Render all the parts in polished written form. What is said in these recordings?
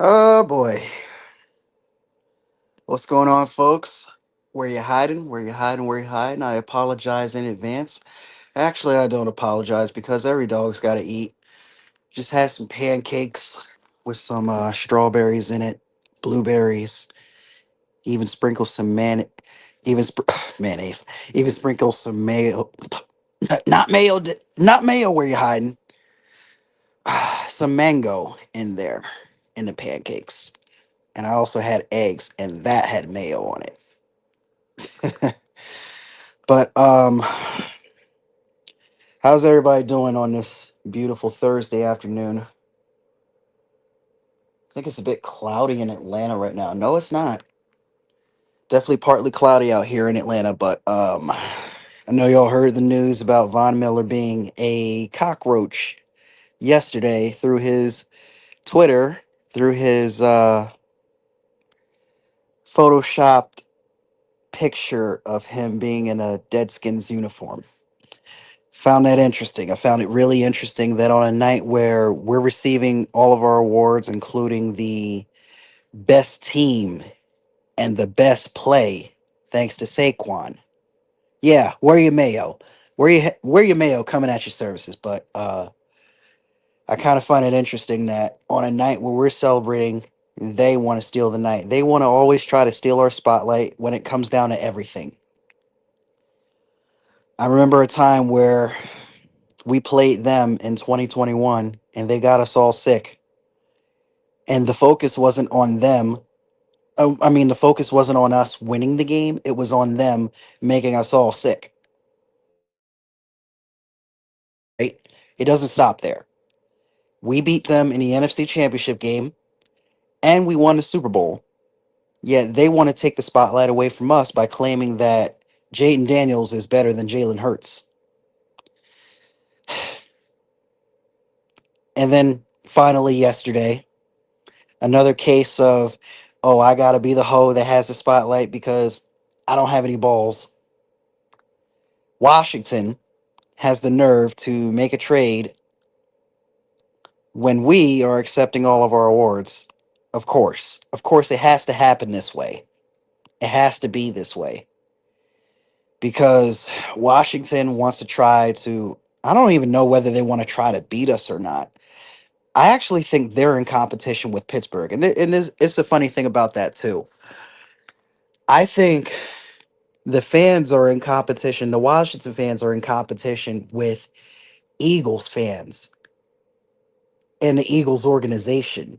Oh boy. What's going on, folks? Where you hiding? Where you hiding? Where you hiding? I apologize in advance. Actually, I don't apologize because every dog's got to eat. Just had some pancakes with some strawberries in it, blueberries, even sprinkle some mayonnaise, even sprinkle some mayo. Not mayo, not mayo. Where you hiding? Some mango in there in the pancakes. And I also had eggs, and that had mayo on it. But how's everybody doing on this beautiful Thursday afternoon? I think it's a bit cloudy in Atlanta right now. No, it's not. Definitely partly cloudy out here in Atlanta, but I know y'all heard the news about Von Miller being a cockroach yesterday through his Twitter, through his photoshopped picture of him being in a Deadskins uniform. Found that interesting. I found it really interesting that on a night where we're receiving all of our awards, including the best team and the best play, thanks to Saquon. Yeah, where you Mayo? Where you Mayo coming at your services? But I kind of find it interesting that on a night where we're celebrating, they want to steal the night. They want to always try to steal our spotlight when it comes down to everything. I remember a time where we played them in 2021 and they got us all sick, and the focus wasn't on them. The focus wasn't on us winning the game, it was on them making us all sick, right? It doesn't stop there. We beat them in the NFC Championship game and we won the Super Bowl, yet they want to take the spotlight away from us by claiming that Jaden Daniels is better than Jalen Hurts. And then finally yesterday, another case of, oh, I got to be the hoe that has the spotlight because I don't have any balls. Washington has the nerve to make a trade when we are accepting all of our awards. Of course. Of course, it has to happen this way. It has to be this way because Washington wants to try to. I don't even know whether they want to try to beat us or not. I actually think they're in competition with Pittsburgh. And it's a funny thing about that, too. I think the fans are in competition. The Washington fans are in competition with Eagles fans and the Eagles organization.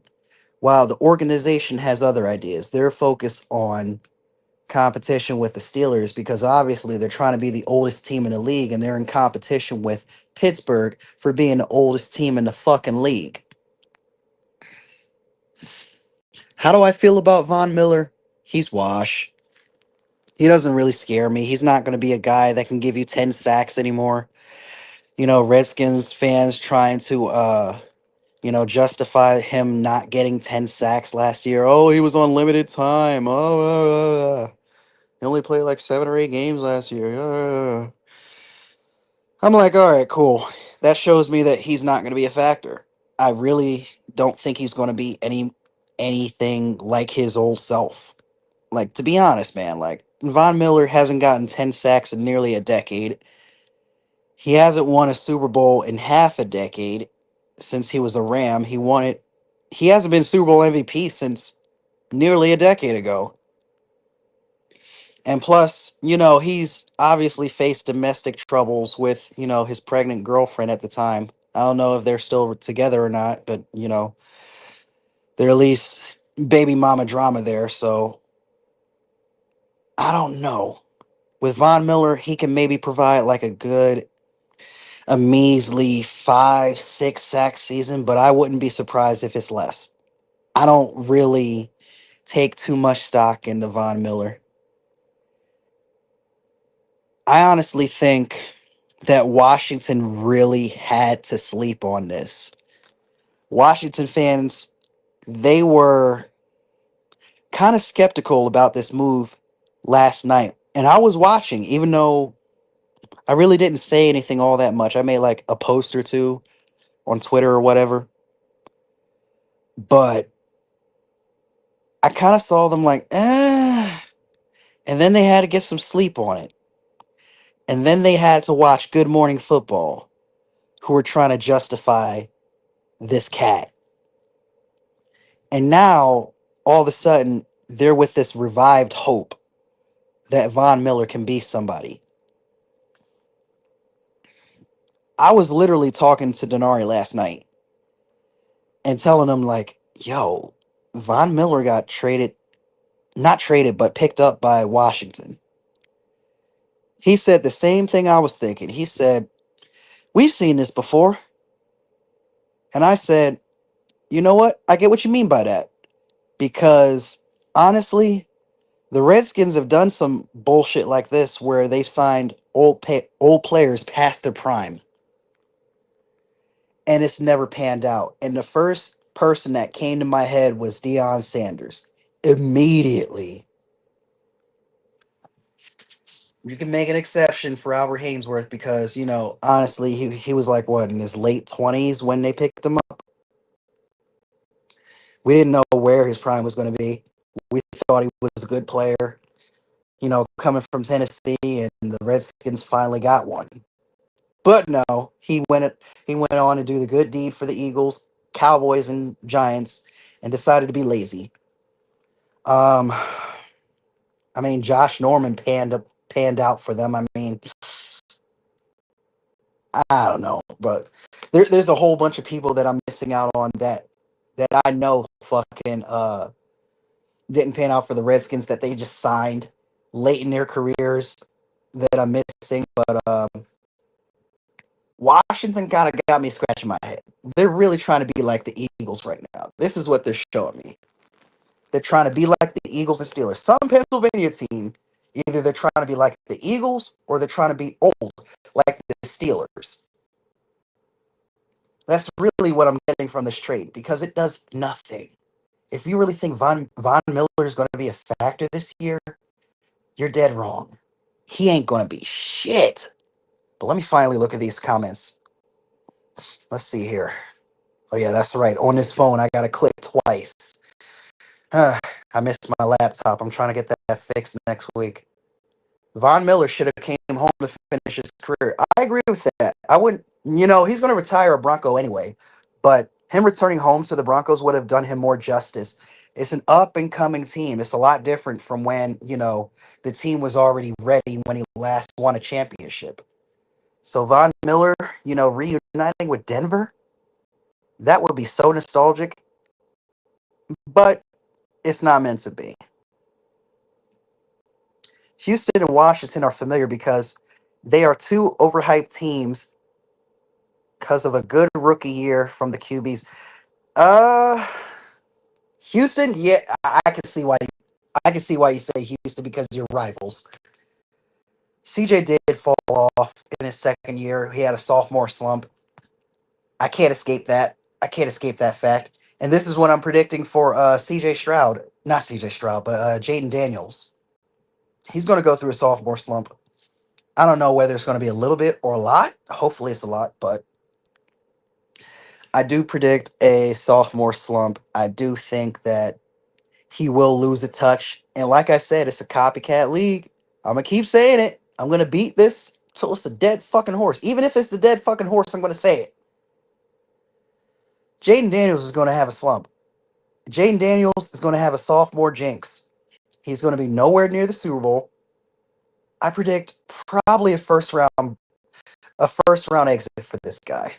While the organization has other ideas, they're focused on competition with the Steelers because obviously they're trying to be the oldest team in the league and they're in competition with Pittsburgh for being the oldest team in the fucking league. How do I feel about Von Miller? He's wash. He doesn't really scare me. He's not going to be a guy that can give you 10 sacks anymore. Redskins fans trying to justify him not getting 10 sacks last year. Oh, he was on limited time. He only played like 7 or 8 games last year. I'm like, all right, cool. That shows me that he's not going to be a factor. I really don't think he's going to be anything like his old self. Like, to be honest, man, like Von Miller hasn't gotten 10 sacks in nearly a decade. He hasn't won a Super Bowl in half a decade since he was a Ram. He won it. He hasn't been Super Bowl MVP since nearly a decade ago. And plus, he's obviously faced domestic troubles with, his pregnant girlfriend at the time. I don't know if they're still together or not, but, they're at least baby mama drama there. So I don't know. With Von Miller, he can maybe provide like a measly 5, 6 sack season, but I wouldn't be surprised if it's less. I don't really take too much stock into Von Miller. I honestly think that Washington really had to sleep on this. Washington fans, they were kind of skeptical about this move last night. And I was watching, even though I really didn't say anything all that much. I made like a post or two on Twitter or whatever. But I kind of saw them like, and then they had to get some sleep on it. And then they had to watch Good Morning Football, who were trying to justify this cat. And now, all of a sudden, they're with this revived hope that Von Miller can be somebody. I was literally talking to Denari last night and telling him, like, yo, Von Miller got traded, not traded, but picked up by Washington. He said the same thing I was thinking. He said, we've seen this before. And I said, you know what? I get what you mean by that. Because honestly, the Redskins have done some bullshit like this where they've signed old players past their prime. And it's never panned out. And the first person that came to my head was Deion Sanders. Immediately. You can make an exception for Albert Hainsworth because, honestly, he was like, what, in his late 20s when they picked him up? We didn't know where his prime was going to be. We thought he was a good player, coming from Tennessee, and the Redskins finally got one. But no, he went on to do the good deed for the Eagles, Cowboys, and Giants, and decided to be lazy. Um, I mean, Josh Norman panned out for them. I mean, I don't know, but there's a whole bunch of people that I'm missing out on that I know fucking didn't pan out for the Redskins that they just signed late in their careers that I'm missing. But Washington kind of got me scratching my head. They're really trying to be like the Eagles right now. This is what they're showing me. They're trying to be like the Eagles and Steelers. Some Pennsylvania team, either they're trying to be like the Eagles or they're trying to be old like the Steelers. That's really what I'm getting from this trade because it does nothing. If you really think Von Miller is going to be a factor this year, you're dead wrong. He ain't going to be shit. But let me finally look at these comments. Let's see here. Oh, yeah, that's right. On this phone, I got to click twice. I missed my laptop. I'm trying to get that fixed next week. Von Miller should have came home to finish his career. I agree with that. I wouldn't, he's going to retire a Bronco anyway, but him returning home to the Broncos would have done him more justice. It's an up-and-coming team. It's a lot different from when, the team was already ready when he last won a championship. So Von Miller, reuniting with Denver, that would be so nostalgic, but it's not meant to be. Houston and Washington are familiar because they are two overhyped teams because of a good rookie year from the QBs. Houston, yeah, I can see why. I can see why you say Houston because you're rivals. CJ did fall off in his second year. He had a sophomore slump. I can't escape that. I can't escape that fact. And this is what I'm predicting for CJ Stroud. Not CJ Stroud, but Jaden Daniels. He's going to go through a sophomore slump. I don't know whether it's going to be a little bit or a lot. Hopefully it's a lot, but I do predict a sophomore slump. I do think that he will lose a touch. And like I said, it's a copycat league. I'm going to keep saying it. I'm going to beat this till it's a dead fucking horse. Even if it's the dead fucking horse, I'm going to say it. Jaden Daniels is going to have a slump. Jaden Daniels is going to have a sophomore jinx. He's going to be nowhere near the Super Bowl. I predict probably a first round exit for this guy.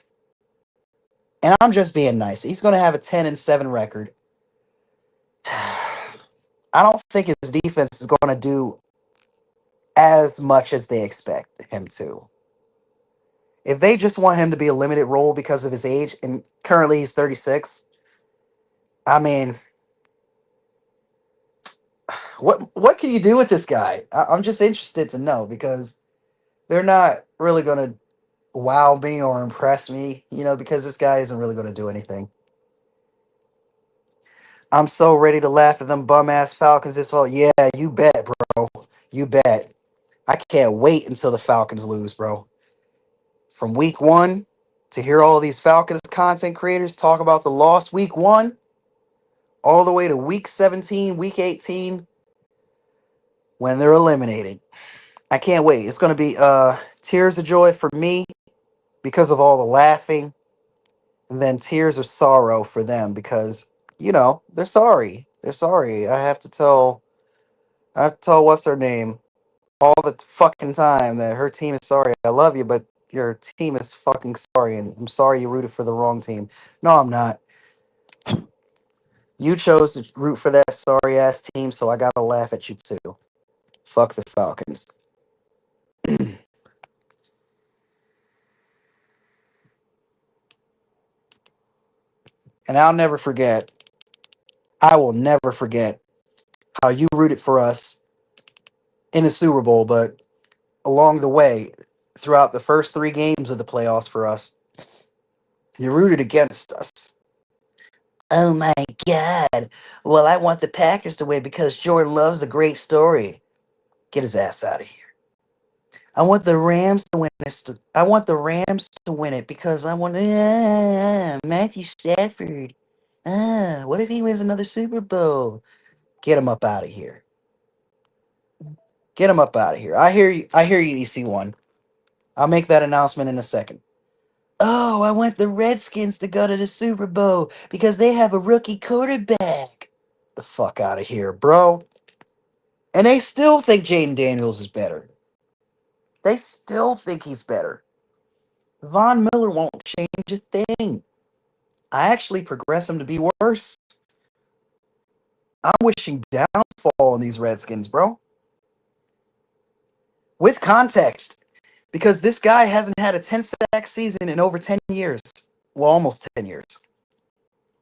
And I'm just being nice. He's going to have a 10-7 record. I don't think his defense is going to do as much as they expect him to. If they just want him to be a limited role because of his age, and currently he's 36, I mean, what can you do with this guy? I'm just interested to know because they're not really going to wow me or impress me, because this guy isn't really going to do anything. I'm so ready to laugh at them bum-ass Falcons this fall. Yeah, you bet, bro. You bet. I can't wait until the Falcons lose, bro. From week one to hear all these Falcons content creators talk about the lost week one. all the way to week 17, week 18 when they're eliminated. I can't wait. It's going to be tears of joy for me because of all the laughing, and then tears of sorrow for them because they're sorry. They're sorry. I have to tell what's her name all the fucking time that her team is sorry. I love you, but your team is fucking sorry, and I'm sorry you rooted for the wrong team. No, I'm not. You chose to root for that sorry ass team, so I gotta laugh at you too. Fuck the Falcons. And I will never forget how you rooted for us in the Super Bowl, but along the way, throughout the first three games of the playoffs for us, you rooted against us. Oh my God. Well, I want the Packers to win because Jordan loves the great story. Get his ass out of here. I want the Rams to win this. I want the Rams to win it because I want Matthew Stafford. What if he wins another Super Bowl? Get him up out of here. Get him up out of here. I hear you. I hear you, EC1. I'll make that announcement in a second. Oh, I want the Redskins to go to the Super Bowl because they have a rookie quarterback. The fuck out of here, bro. And they still think Jaden Daniels is better. They still think he's better. Von Miller won't change a thing. I actually progress him to be worse. I'm wishing downfall on these Redskins, bro. With context. Because this guy hasn't had a 10-sack season in over 10 years. Well, almost 10 years.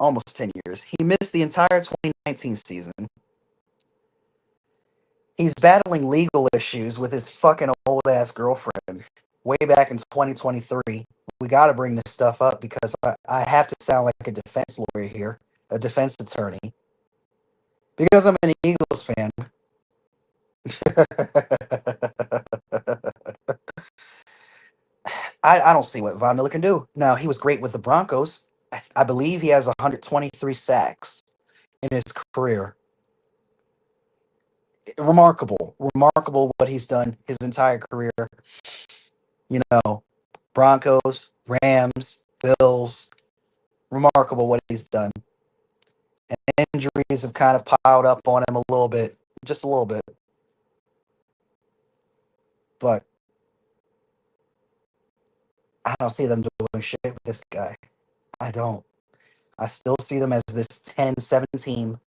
Almost 10 years. He missed the entire 2019 season. He's battling legal issues with his fucking old ass girlfriend way back in 2023. We got to bring this stuff up because I have to sound like a defense lawyer here, a defense attorney, because I'm an Eagles fan. I don't see what Von Miller can do. Now, he was great with the Broncos. I believe he has 123 sacks in his career. Remarkable. Remarkable what he's done his entire career. You know, Broncos, Rams, Bills. Remarkable what he's done. And injuries have kind of piled up on him a little bit. Just a little bit. But I don't see them doing shit with this guy. I don't. I still see them as this 10-7 team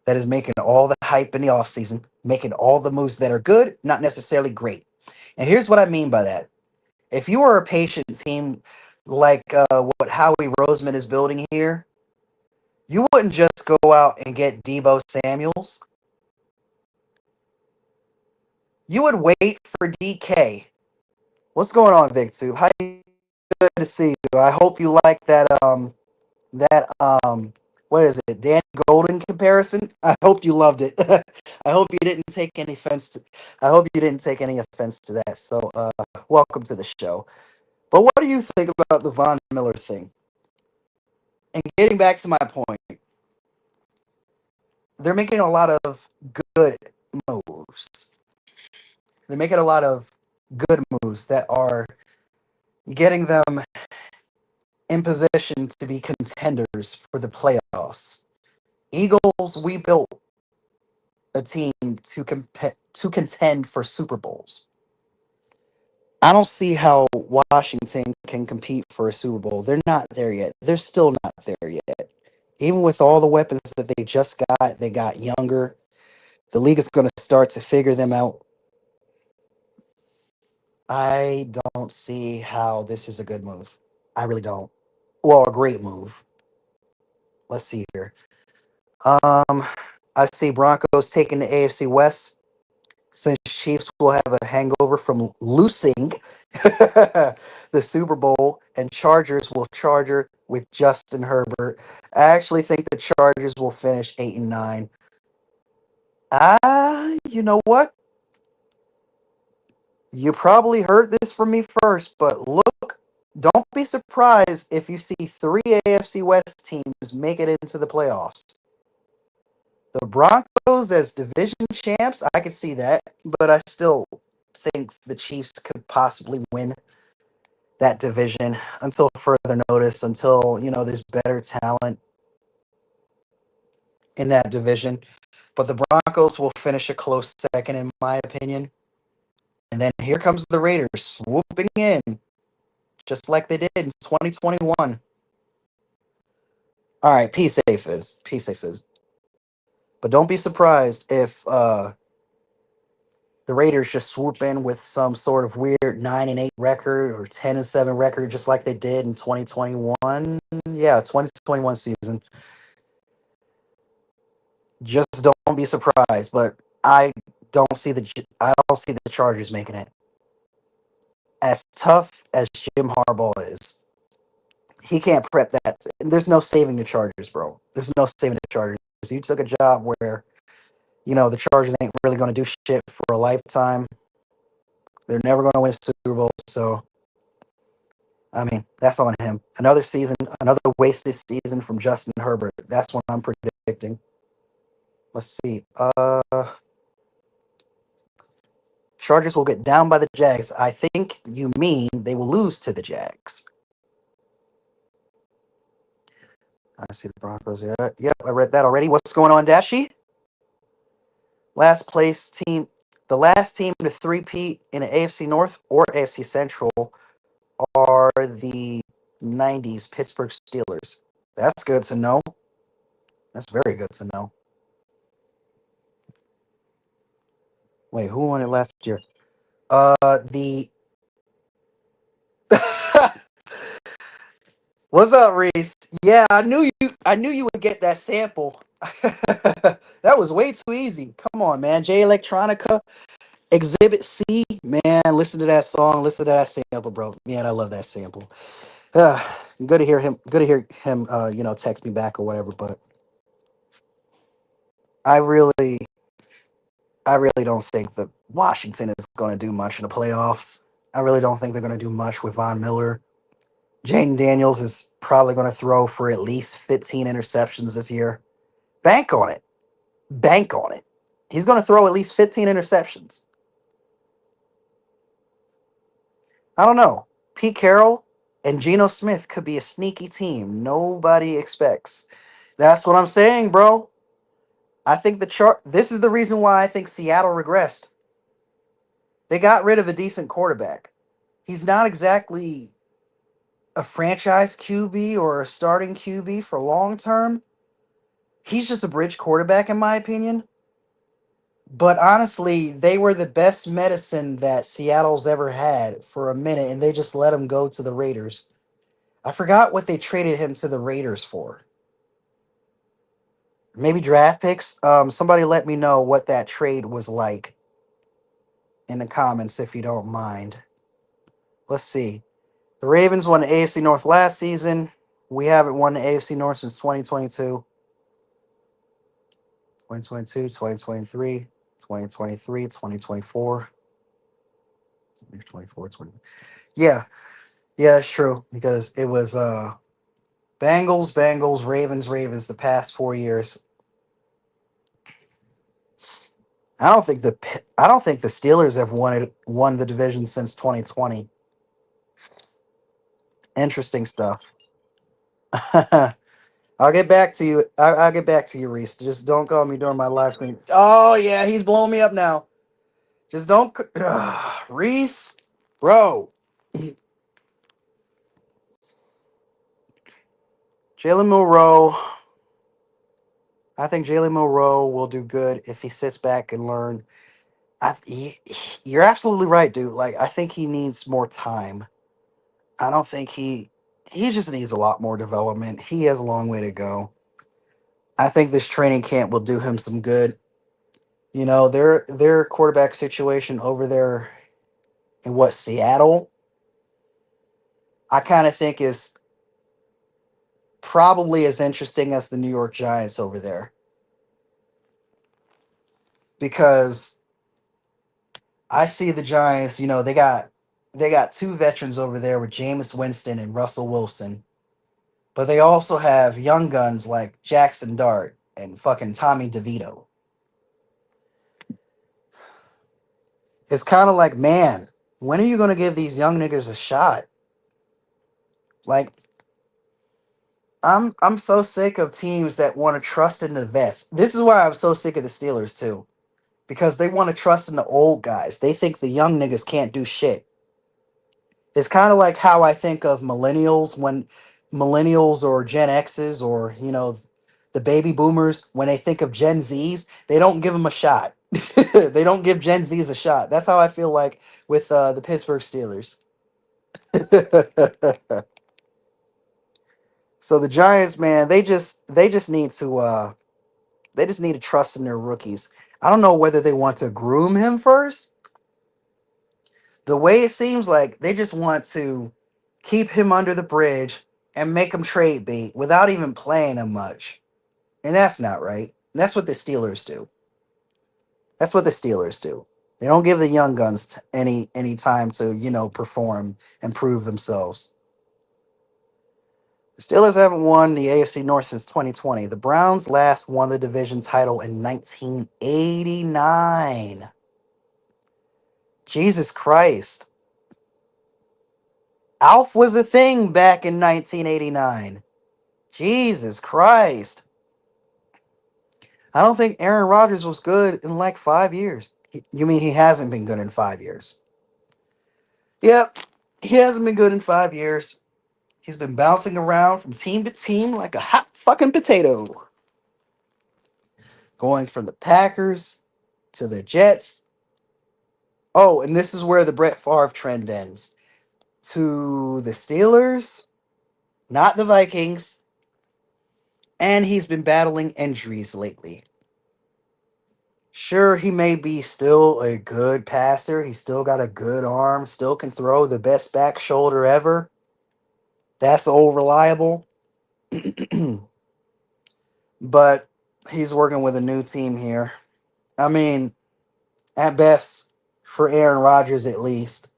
that is making all the hype in the offseason, making all the moves that are good, not necessarily great. And here's what I mean by that. If you were a patient team like what Howie Roseman is building here, you wouldn't just go out and get Debo Samuels. You would wait for DK. What's going on, VicTube? How you? Good to see you. I hope you like that what is it, Dan Golden comparison? I hope you loved it. I hope you didn't take any offense to I hope you didn't take any offense to that. So welcome to the show. But what do you think about the Von Miller thing? And getting back to my point, they're making a lot of good moves. They're making a lot of good moves that are getting them in position to be contenders for the playoffs. Eagles, we built a team to contend for Super Bowls. I don't see how Washington can compete for a Super Bowl. They're not there yet. They're still not there yet. Even with all the weapons that they just got, they got younger. The league is going to start to figure them out. I don't see how this is a good move. I really don't. Well, a great move. Let's see here. I see Broncos taking the AFC West since Chiefs will have a hangover from losing the Super Bowl, and Chargers will charger with Justin Herbert. I actually think the Chargers will finish 8-9. You know what? You probably heard this from me first, but look Don't be surprised if you see three AFC West teams make it into the playoffs. The Broncos as division champs, I could see that, but I still think the Chiefs could possibly win that division until further notice, until, there's better talent in that division. But the Broncos will finish a close second, in my opinion. And then here comes the Raiders swooping in, just like they did in 2021. All right, peace safe is. Peace safe is. But don't be surprised if the Raiders just swoop in with some sort of weird 9-8 record or 10-7 record, just like they did in 2021. Yeah, 2021 season. Just don't be surprised. But I don't see the Chargers making it. As tough as Jim Harbaugh is, he can't prep that. There's no saving the Chargers, bro. There's no saving the Chargers. You took a job where the Chargers ain't really going to do shit for a lifetime. They're never going to win a Super Bowl. So, I mean, that's on him. Another season, another wasted season from Justin Herbert. That's what I'm predicting. Let's see. Chargers will get down by the Jags. I think you mean they will lose to the Jags. I see the Broncos. Yeah, yep, I read that already. What's going on, Dashi? Last place team, the last team to three-peat in the AFC North or AFC Central are the 90s Pittsburgh Steelers. That's good to know. That's very good to know. Wait, who won it last year? The What's up, Reese? Yeah, I knew you would get that sample. That was way too easy. Come on, man. J Electronica, Exhibit C. Man, listen to that song. Listen to that sample, bro. Man, I love that sample. Uh, good to hear him. Good to hear him. Text me back or whatever. But I really, I really don't think that Washington is going to do much in the playoffs. I really don't think they're going to do much with Von Miller. Jaden Daniels is probably going to throw for at least 15 interceptions this year. Bank on it. Bank on it. He's going to throw at least 15 interceptions. I don't know. Pete Carroll and Geno Smith could be a sneaky team. Nobody expects. That's what I'm saying, bro. I think this is the reason why I think Seattle regressed. They got rid of a decent quarterback. He's not exactly a franchise QB or a starting QB for long term. He's just a bridge quarterback, in my opinion. But honestly, they were the best medicine that Seattle's ever had for a minute, and they just let him go to the Raiders. I forgot what they traded him to the Raiders for. Maybe draft picks. Somebody let me know what that trade was like in the comments if you don't mind. Let's see. The Ravens won the AFC North last season. We haven't won the AFC North since 2022. 2022, 2023, 2023, 2024. 2024, 20. Yeah. Yeah, that's true. Because it was Bengals, Ravens the past 4 years. I don't think the Steelers have won the division since 2020. Interesting stuff. I'll get back to you. I'll get back to you, Reese. Just don't call me during my live stream. Oh yeah, he's blowing me up now. Just don't, Reese, bro. Jalen Monroe. I think Jalen Monroe will do good if he sits back and learn. You're absolutely right, dude. Like I think he needs more time. I don't think he just needs a lot more development. He has a long way to go. I think this training camp will do him some good. Their quarterback situation over there in Seattle, I kind of think is probably as interesting as the New York Giants over there. Because I see the Giants, they got They got two veterans over there with Jameis Winston and Russell Wilson. But they also have young guns like Jackson Dart and fucking Tommy DeVito. It's kind of like, man, when are you going to give these young niggas a shot? Like, I'm so sick of teams that want to trust in the vets. This is why I'm so sick of the Steelers too, because they want to trust in the old guys. They think the young niggas can't do shit. It's kind of like how I think of millennials when millennials or Gen X's or the baby boomers when they think of Gen Zs, they don't give them a shot. They don't give Gen Zs a shot. That's how I feel like with the Pittsburgh Steelers. So the Giants, man, they just need to trust in their rookies. I don't know whether they want to groom him first. The way it seems like they just want to keep him under the bridge and make him trade bait without even playing him much. And that's not right. That's what the Steelers do. That's what the Steelers do. They don't give the young guns any time to, perform and prove themselves. The Steelers haven't won the AFC North since 2020. The Browns last won the division title in 1989. Jesus Christ. Alf was a thing back in 1989. Jesus Christ. I don't think Aaron Rodgers was good in like 5 years. You mean he hasn't been good in 5 years? Yep. He hasn't been good in 5 years. He's been bouncing around from team to team like a hot fucking potato. Going from the Packers to the Jets. Oh, and this is where the Brett Favre trend ends. To the Steelers, not the Vikings. And he's been battling injuries lately. Sure, he may be still a good passer. He's still got a good arm, still can throw the best back shoulder ever. That's all reliable. But he's working with a new team here. I mean, at best, for Aaron Rodgers at least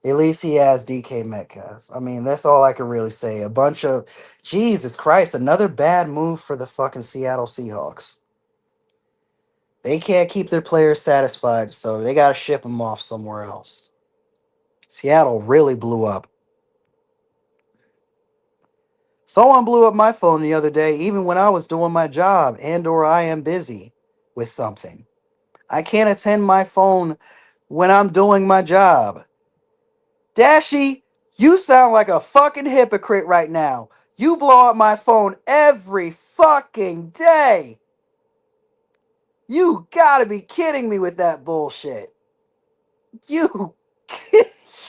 he has DK Metcalf. I mean, that's all I can really say. A bunch of Jesus Christ, another bad move for the fucking Seattle Seahawks. They can't keep their players satisfied, so they got to ship them off somewhere else. Seattle really blew up. Someone blew up my phone the other day, even when I was doing my job and or I am busy with something. I can't attend my phone when I'm doing my job. Dashy, you sound like a fucking hypocrite right now. You blow up my phone every fucking day. You gotta be kidding me with that bullshit. You,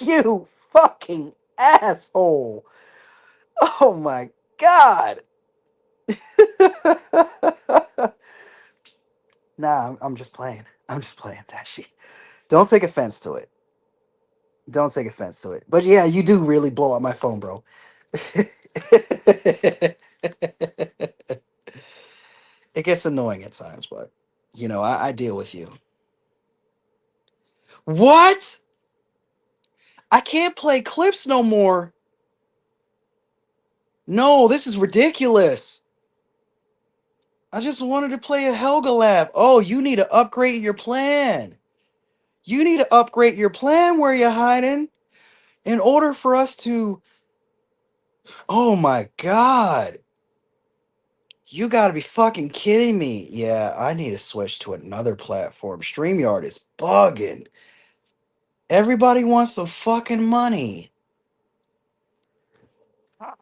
you fucking asshole. Oh my god. Nah, I'm just playing. I'm just playing, Dashi. Don't take offense to it. Don't take offense to it. But yeah, you do really blow up my phone, bro. It gets annoying at times, but I deal with you. What? I can't play clips no more. No, this is ridiculous. I just wanted to play a Helga Lab. Oh, you need to upgrade your plan. You need to upgrade your plan where you're hiding in order for us to. Oh my god. You gotta be fucking kidding me. Yeah, I need to switch to another platform. StreamYard is bugging. Everybody wants some fucking money.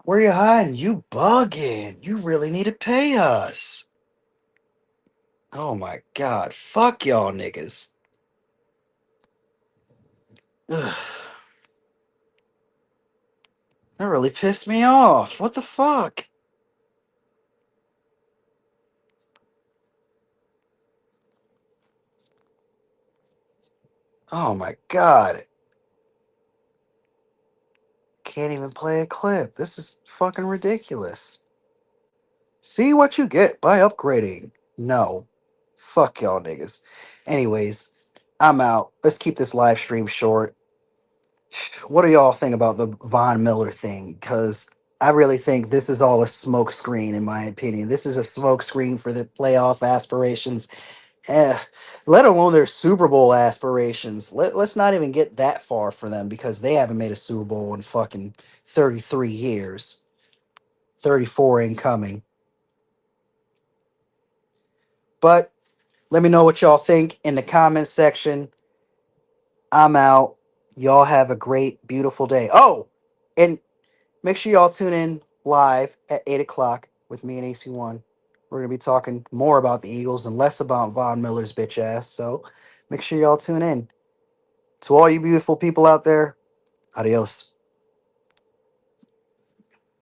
Where you hiding? You bugging. You really need to pay us. Oh my god. Fuck y'all niggas. Ugh. That really pissed me off. What the fuck? Oh my god. Can't even play a clip. This is fucking ridiculous. See what you get by upgrading. No. Fuck y'all niggas. Anyways, I'm out. Let's keep this live stream short. What do y'all think about the Von Miller thing? Because I really think this is all a smokescreen, in my opinion. This is a smokescreen for the playoff aspirations, eh, let alone their Super Bowl aspirations. Let's not even get that far for them because they haven't made a Super Bowl in fucking 33 years, 34 incoming. But let me know what y'all think in the comments section. I'm out. Y'all have a great, beautiful day. Oh, and make sure y'all tune in live at 8 o'clock with me and AC1. We're going to be talking more about the Eagles and less about Von Miller's bitch ass. So make sure y'all tune in. To all you beautiful people out there, adios.